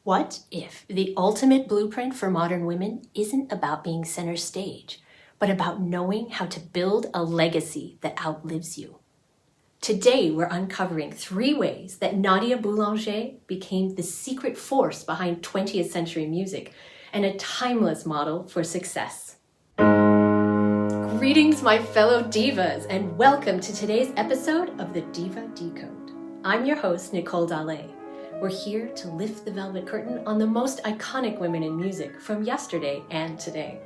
What if the ultimate blueprint for modern women isn't about being center stage, but about knowing how to build a legacy that outlives you? Today, we're uncovering 3 ways that Nadia Boulanger became the secret force behind 20th century music and a timeless model for success. Greetings, my fellow divas, and welcome to today's episode of the Diva Decode. I'm your host, Nicole Dallé. We're here to lift the velvet curtain on the most iconic women in music from yesterday and today.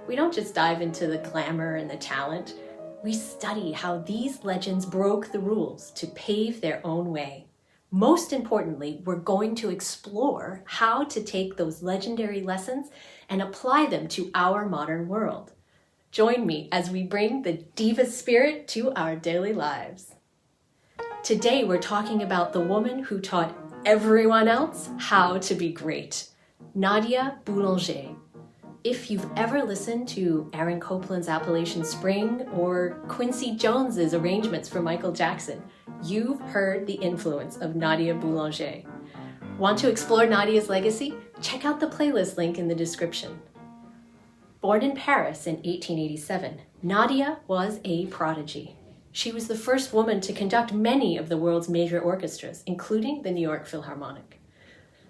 We don't just dive into the glamour and the talent. We study how these legends broke the rules to pave their own way. Most importantly, we're going to explore how to take those legendary lessons and apply them to our modern world. Join me as we bring the diva spirit to our daily lives. Today, we're talking about the woman who taught everyone else how to be great, Nadia Boulanger. If you've ever listened to Aaron Copland's Appalachian Spring or Quincy Jones's arrangements for Michael Jackson, you've heard the influence of Nadia Boulanger. Want to explore Nadia's legacy? Check out the playlist link in the description. Born in Paris in 1887, Nadia was a prodigy. She was the first woman to conduct many of the world's major orchestras, including the New York Philharmonic.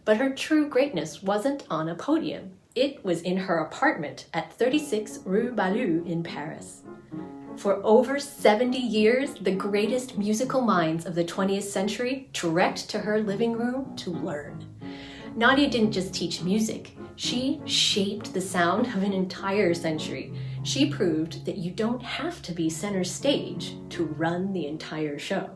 But her true greatness wasn't on a podium. It was in her apartment at 36 Rue Balue in Paris. For over 70 years, the greatest musical minds of the 20th century trekked to her living room to learn. Nadia didn't just teach music. She shaped the sound of an entire century. She proved that you don't have to be center stage to run the entire show.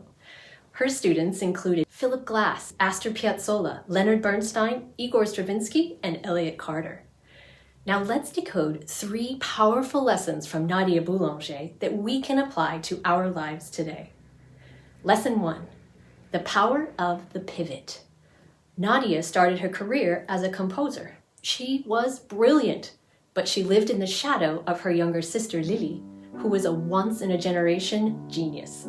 Her students included Philip Glass, Astor Piazzolla, Leonard Bernstein, Igor Stravinsky, and Elliott Carter. Now let's decode 3 powerful lessons from Nadia Boulanger that we can apply to our lives today. Lesson 1, the power of the pivot. Nadia started her career as a composer. She was brilliant, but she lived in the shadow of her younger sister Lily, who was a once-in-a-generation genius.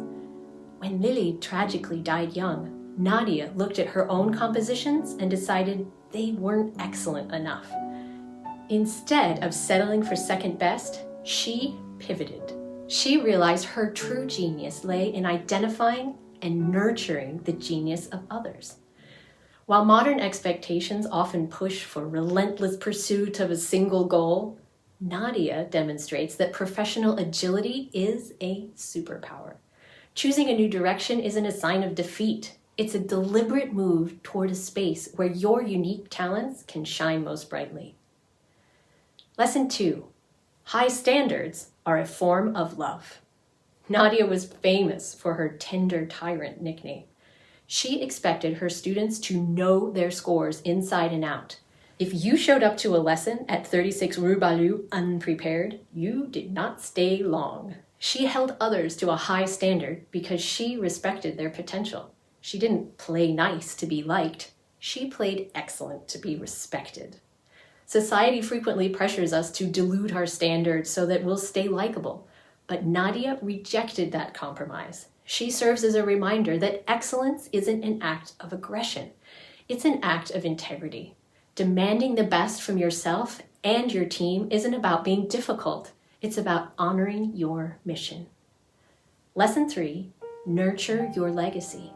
When Lily tragically died young, Nadia looked at her own compositions and decided they weren't excellent enough. Instead of settling for second best, she pivoted. She realized her true genius lay in identifying and nurturing the genius of others. While modern expectations often push for relentless pursuit of a single goal, Nadia demonstrates that professional agility is a superpower. Choosing a new direction isn't a sign of defeat. It's a deliberate move toward a space where your unique talents can shine most brightly. Lesson 2, high standards are a form of love. Nadia was famous for her tender Tyrant nickname. She expected her students to know their scores inside and out. If you showed up to a lesson at 36 Rue Balue unprepared, you did not stay long. She held others to a high standard because she respected their potential. She didn't play nice to be liked. She played excellent to be respected. Society frequently pressures us to dilute our standards so that we'll stay likable, but Nadia rejected that compromise. She serves as a reminder that excellence isn't an act of aggression. It's an act of integrity. Demanding the best from yourself and your team isn't about being difficult. It's about honoring your mission. Lesson 3, nurture your legacy.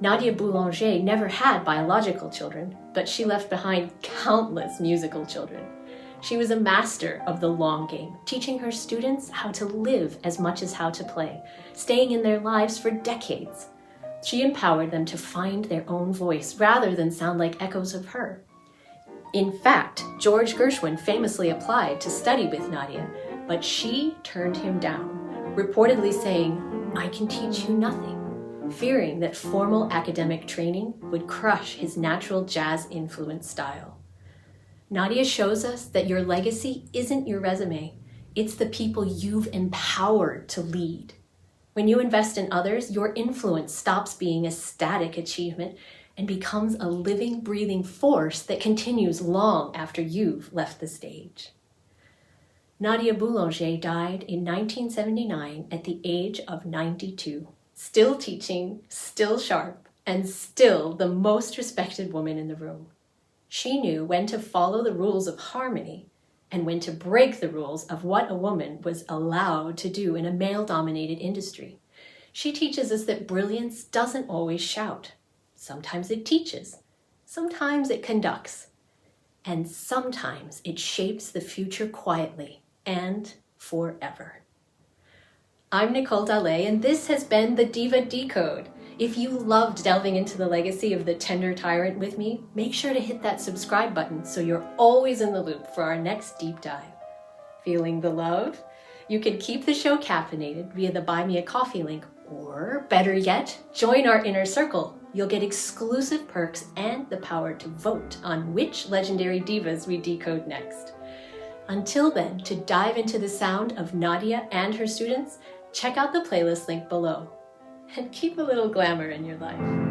Nadia Boulanger never had biological children, but she left behind countless musical children. She was a master of the long game, teaching her students how to live as much as how to play, staying in their lives for decades. She empowered them to find their own voice rather than sound like echoes of her. In fact, George Gershwin famously applied to study with Nadia, but she turned him down, reportedly saying, "I can teach you nothing," fearing that formal academic training would crush his natural jazz-influenced style. Nadia shows us that your legacy isn't your resume. It's the people you've empowered to lead. When you invest in others, your influence stops being a static achievement and becomes a living, breathing force that continues long after you've left the stage. Nadia Boulanger died in 1979 at the age of 92, still teaching, still sharp, and still the most respected woman in the room. She knew when to follow the rules of harmony and when to break the rules of what a woman was allowed to do in a male-dominated industry. She teaches us that brilliance doesn't always shout. Sometimes it teaches, sometimes it conducts, and sometimes it shapes the future quietly and forever. I'm Nicole Dallet, and this has been the Diva Decode. If you loved delving into the legacy of the tender Tyrant with me, make sure to hit that subscribe button so you're always in the loop for our next deep dive. Feeling the love? You can keep the show caffeinated via the Buy Me a Coffee link, or better yet, join our inner circle. You'll get exclusive perks and the power to vote on which legendary divas we decode next. Until then, to dive into the sound of Nadia and her students, check out the playlist link below. And keep a little glamour in your life.